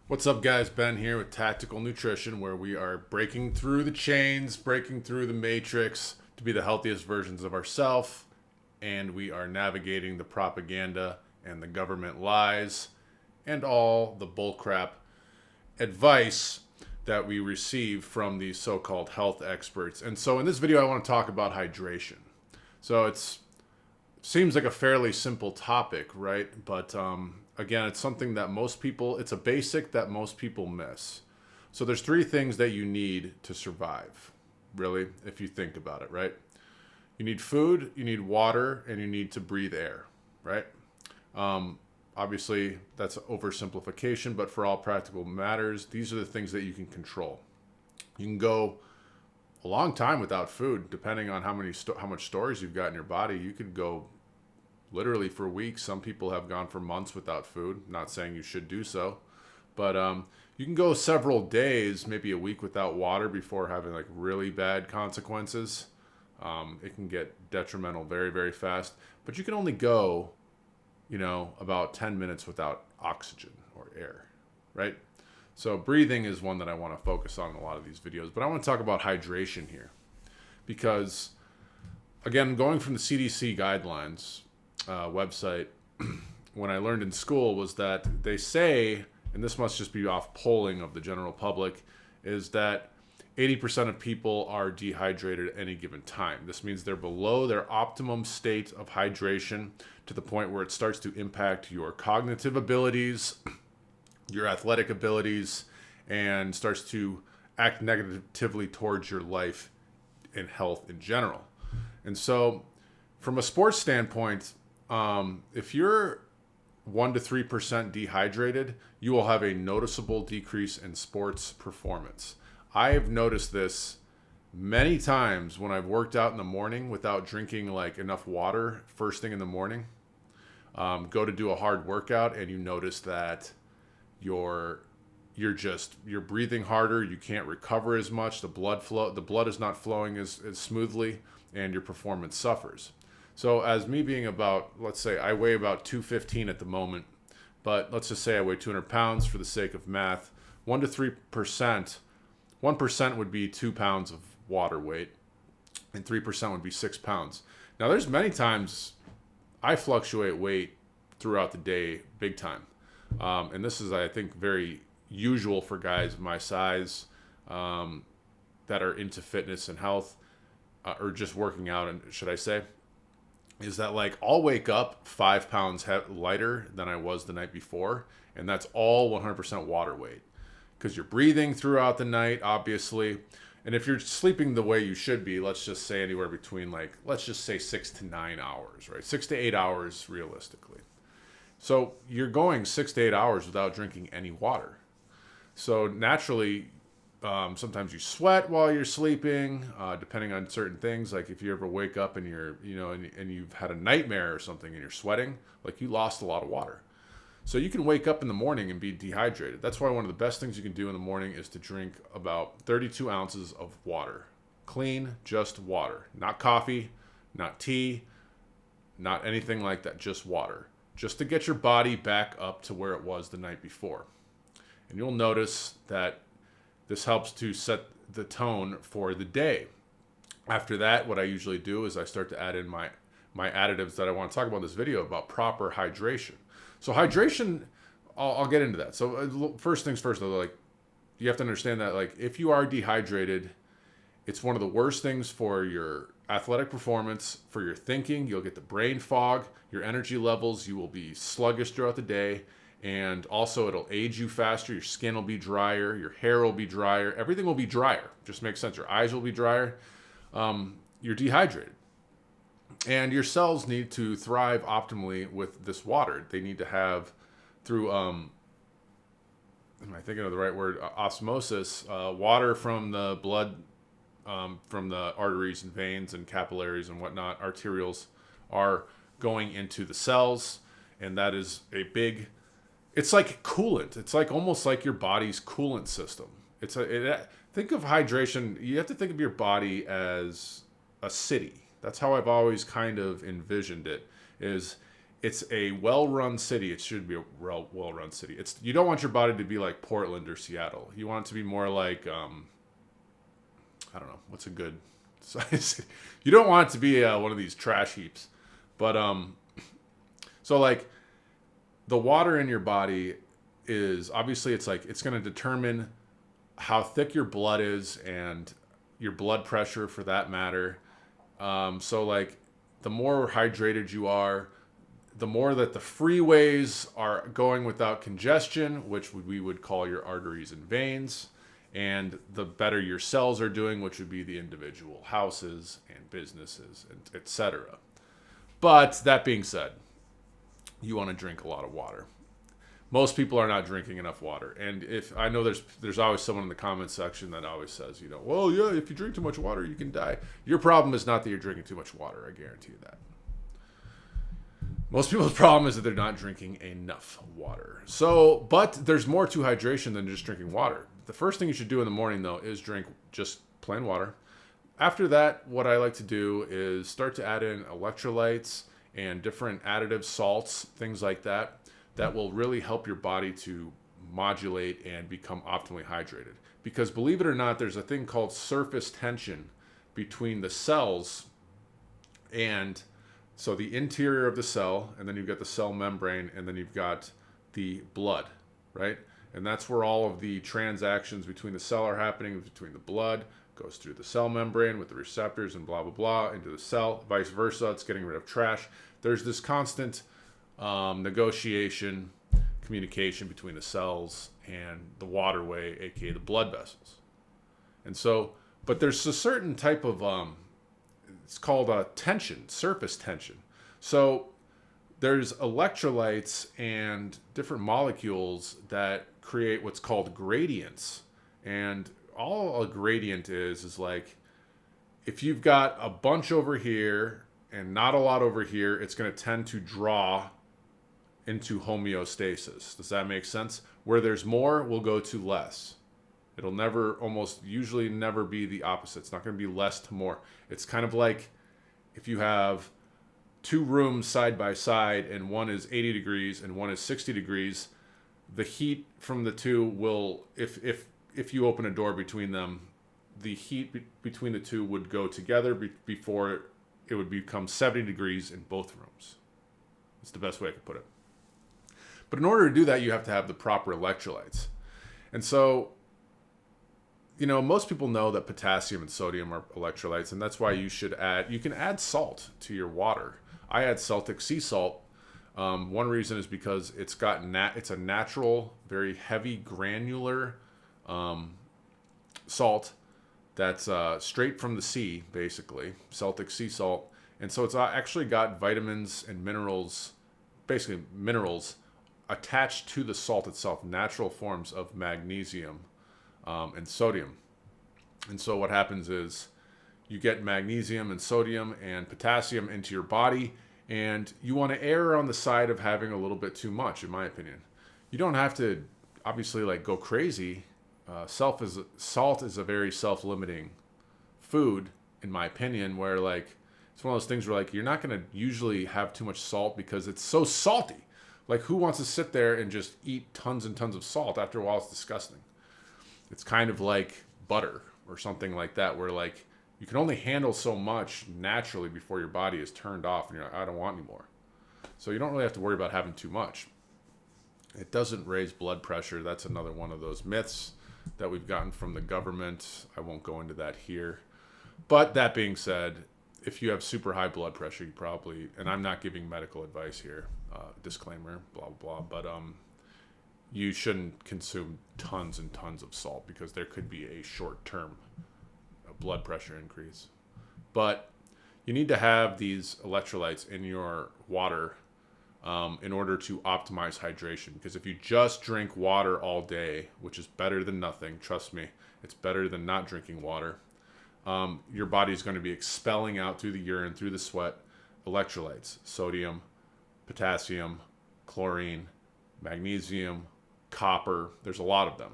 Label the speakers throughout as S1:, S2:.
S1: What's up, guys? Ben here with Tactical Nutrition, where we are breaking through the chains, breaking through the matrix to be the healthiest versions of ourselves. And we are navigating the propaganda and the government lies and all the bullcrap advice that we receive from these so-called health experts. And so in this video, I want to talk about hydration. So it seems like a fairly simple topic, right? But again, it's something that it's a basic that most people miss. So there's three things that you need to survive, really, if you think about it, right? You need food, you need water, and you need to breathe air, right? Obviously, that's oversimplification, but for all practical matters, these are the things that you can control. You can go a long time without food, depending on how much storage you've got in your body. You could go literally for weeks. Some people have gone for months without food. Not saying you should do so, but you can go several days, maybe a week without water before having like really bad consequences. It can get detrimental very, very fast, but you can only go, about 10 minutes without oxygen or air, right? So breathing is one that I want to focus on in a lot of these videos, but I want to talk about hydration here because, again, going from the CDC guidelines website, when I learned in school was that they say, and this must just be off polling of the general public, is that 80% of people are dehydrated at any given time. This means they're below their optimum state of hydration to the point where it starts to impact your cognitive abilities, your athletic abilities, and starts to act negatively towards your life and health in general. And so from a sports standpoint, if you're 1 to 3% dehydrated, you will have a noticeable decrease in sports performance. I've noticed this many times when I've worked out in the morning without drinking like enough water first thing in the morning. Go to do a hard workout and you notice that you're breathing harder, you can't recover as much, the blood is not flowing as smoothly, and your performance suffers. So as me being about, let's say I weigh about 215 at the moment, but let's just say I weigh 200 pounds for the sake of math. 1 to 3%, 1% would be 2 pounds of water weight, and 3% would be 6 pounds. Now there's many times I fluctuate weight throughout the day big time. And this is, I think, very usual for guys of my size that are into fitness and health, or just working out, and should I say, is that like I'll wake up 5 pounds lighter than I was the night before, and that's all 100% water weight because you're breathing throughout the night, obviously. And if you're sleeping the way you should be, let's just say anywhere between let's just say 6 to 9 hours, right? 6 to 8 hours realistically. So you're going 6 to 8 hours without drinking any water. So naturally, sometimes you sweat while you're sleeping, depending on certain things. Like if you ever wake up and and you've had a nightmare or something and you're sweating, like you lost a lot of water. So you can wake up in the morning and be dehydrated. That's why one of the best things you can do in the morning is to drink about 32 ounces of water. Clean, just water. Not coffee, not tea, not anything like that, just water. Just to get your body back up to where it was the night before. And you'll notice that this helps to set the tone for the day. After that, what I usually do is I start to add in my additives that I want to talk about in this video about proper hydration. So hydration, I'll get into that. So first things first, though, like you have to understand that like if you are dehydrated, it's one of the worst things for your athletic performance, for your thinking. You'll get the brain fog, your energy levels, you will be sluggish throughout the day. And also it'll age you faster. Your skin will be drier. Your hair will be drier. Everything will be drier. Just makes sense. Your eyes will be drier. You're dehydrated. And your cells need to thrive optimally with this water. They need to have through, am I thinking of the right word? Osmosis, water from the blood, from the arteries and veins and capillaries and whatnot, arterioles are going into the cells. And that is it's like coolant. It's like almost like your body's coolant system. Think of hydration. You have to think of your body as a city. That's how I've always kind of envisioned it. Is it's a well-run city. It should be a well-run city. You don't want your body to be like Portland or Seattle. You want it to be more like I don't know what's a good size. You don't want it to be one of these trash heaps, but so like the water in your body is obviously it's going to determine how thick your blood is and your blood pressure for that matter. So like the more hydrated you are, the more that the freeways are going without congestion, which we would call your arteries and veins, and the better your cells are doing, which would be the individual houses and businesses, and etc. But that being said, you want to drink a lot of water. Most people are not drinking enough water. And if I know there's always someone in the comment section that always says, well, yeah, if you drink too much water, you can die. Your problem is not that you're drinking too much water. I guarantee you that. Most people's problem is that they're not drinking enough water. So, but there's more to hydration than just drinking water. The first thing you should do in the morning, though, is drink just plain water. After that, what I like to do is start to add in electrolytes and different additive salts, things like that, that will really help your body to modulate and become optimally hydrated. Because believe it or not, there's a thing called surface tension between the cells and so the interior of the cell, and then you've got the cell membrane, and then you've got the blood, right? And that's where all of the transactions between the cell are happening, between the blood, goes through the cell membrane with the receptors and blah, blah, blah, into the cell, vice versa. It's getting rid of trash. There's this constant negotiation, communication between the cells and the waterway, aka the blood vessels. And so, but there's a certain type of it's called tension, surface tension. So there's electrolytes and different molecules that create what's called gradients. And all a gradient is like if you've got a bunch over here and not a lot over here, it's going to tend to draw into homeostasis. Does that make sense? Where there's more, we'll go to less. It'll usually never be the opposite. It's not going to be less to more. It's kind of like if you have two rooms side by side and one is 80 degrees and one is 60 degrees, the heat from the two will, if you open a door between them, the heat between the two would go together before it would become 70 degrees in both rooms. It's the best way I could put it. But in order to do that, you have to have the proper electrolytes. And so, most people know that potassium and sodium are electrolytes, and that's why you can add salt to your water. I add Celtic sea salt. One reason is because it's a natural, very heavy granular salt that's straight from the sea, basically, Celtic sea salt. And so it's actually got vitamins and minerals, basically minerals, attached to the salt itself, natural forms of magnesium and sodium. And so what happens is you get magnesium and sodium and potassium into your body, and you want to err on the side of having a little bit too much, in my opinion. You don't have to obviously go crazy. Salt is a very self-limiting food, in my opinion, where it's one of those things where you're not going to usually have too much salt because it's so salty. Who wants to sit there and just eat tons and tons of salt? After a while, it's disgusting. It's kind of like butter or something like that, where you can only handle so much naturally before your body is turned off and you're like, I don't want any more. So you don't really have to worry about having too much. It doesn't raise blood pressure. That's another one of those myths that we've gotten from the government. I won't go into that here. But that being said, if you have super high blood pressure, you probably, and I'm not giving medical advice here, disclaimer, blah, blah, blah, but you shouldn't consume tons and tons of salt because there could be a short-term blood pressure increase. But you need to have these electrolytes in your water in order to optimize hydration. Because if you just drink water all day, which is better than nothing, trust me, it's better than not drinking water, your body is going to be expelling out through the urine, through the sweat, electrolytes, sodium, potassium, chlorine, magnesium, copper. There's a lot of them.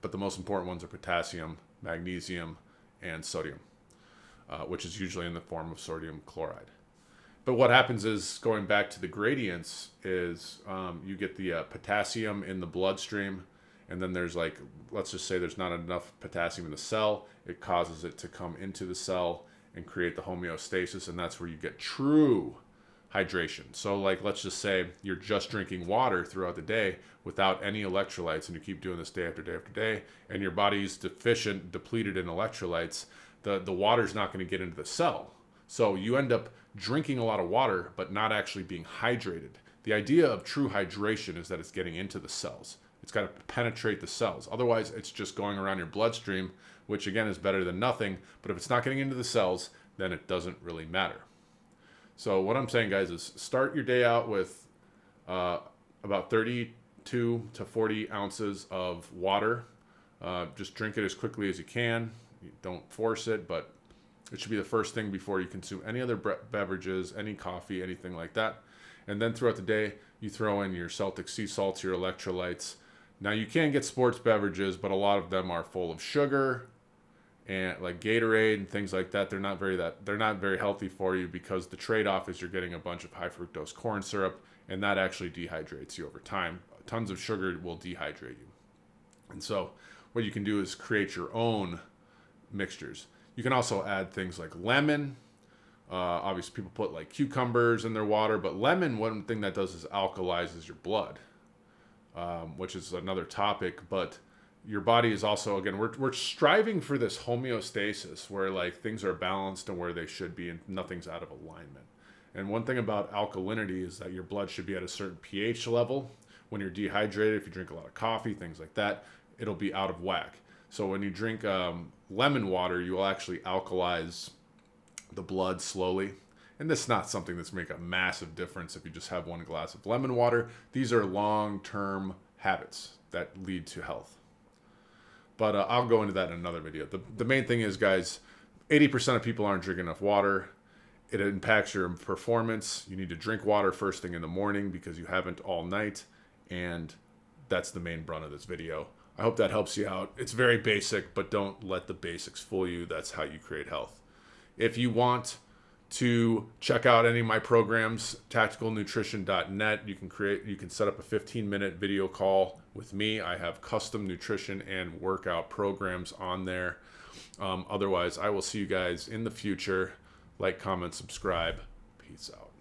S1: But the most important ones are potassium, magnesium, and sodium, which is usually in the form of sodium chloride. But what happens is, going back to the gradients, is you get the potassium in the bloodstream, and then there's like, let's just say there's not enough potassium in the cell. It causes it to come into the cell and create the homeostasis, and that's where you get true hydration. So like, let's just say you're just drinking water throughout the day without any electrolytes, and you keep doing this day after day after day, and your body's depleted in electrolytes, the water's not going to get into the cell. So you end up drinking a lot of water, but not actually being hydrated. The idea of true hydration is that it's getting into the cells. It's got to penetrate the cells. Otherwise, it's just going around your bloodstream, which again is better than nothing. But if it's not getting into the cells, then it doesn't really matter. So what I'm saying, guys, is start your day out with about 32 to 40 ounces of water. Just drink it as quickly as you can. Don't force it, but it should be the first thing before you consume any other beverages, any coffee, anything like that. And then throughout the day, you throw in your Celtic sea salts, your electrolytes. Now you can get sports beverages, but a lot of them are full of sugar, and like Gatorade and things like that. They're not very healthy for you, because the trade-off is you're getting a bunch of high fructose corn syrup, and that actually dehydrates you over time. Tons of sugar will dehydrate you. And so what you can do is create your own mixtures. You can also add things like lemon. Obviously, people put like cucumbers in their water, but lemon, one thing that does is alkalizes your blood, which is another topic. But your body is also, again, we're striving for this homeostasis where like things are balanced and where they should be, and nothing's out of alignment. And one thing about alkalinity is that your blood should be at a certain pH level. When you're dehydrated, if you drink a lot of coffee, things like that, it'll be out of whack. So when you drink lemon water, you will actually alkalize the blood slowly. And this is not something that's make a massive difference if you just have one glass of lemon water. These are long-term habits that lead to health. But I'll go into that in another video. The main thing is, guys, 80% of people aren't drinking enough water. It impacts your performance. You need to drink water first thing in the morning because you haven't all night. And that's the main brunt of this video. I hope that helps you out. It's very basic, but don't let the basics fool you. That's how you create health. If you want to check out any of my programs, tacticalnutrition.net, you can set up a 15-minute video call with me. I have custom nutrition and workout programs on there. Otherwise, I will see you guys in the future. Like, comment, subscribe. Peace out.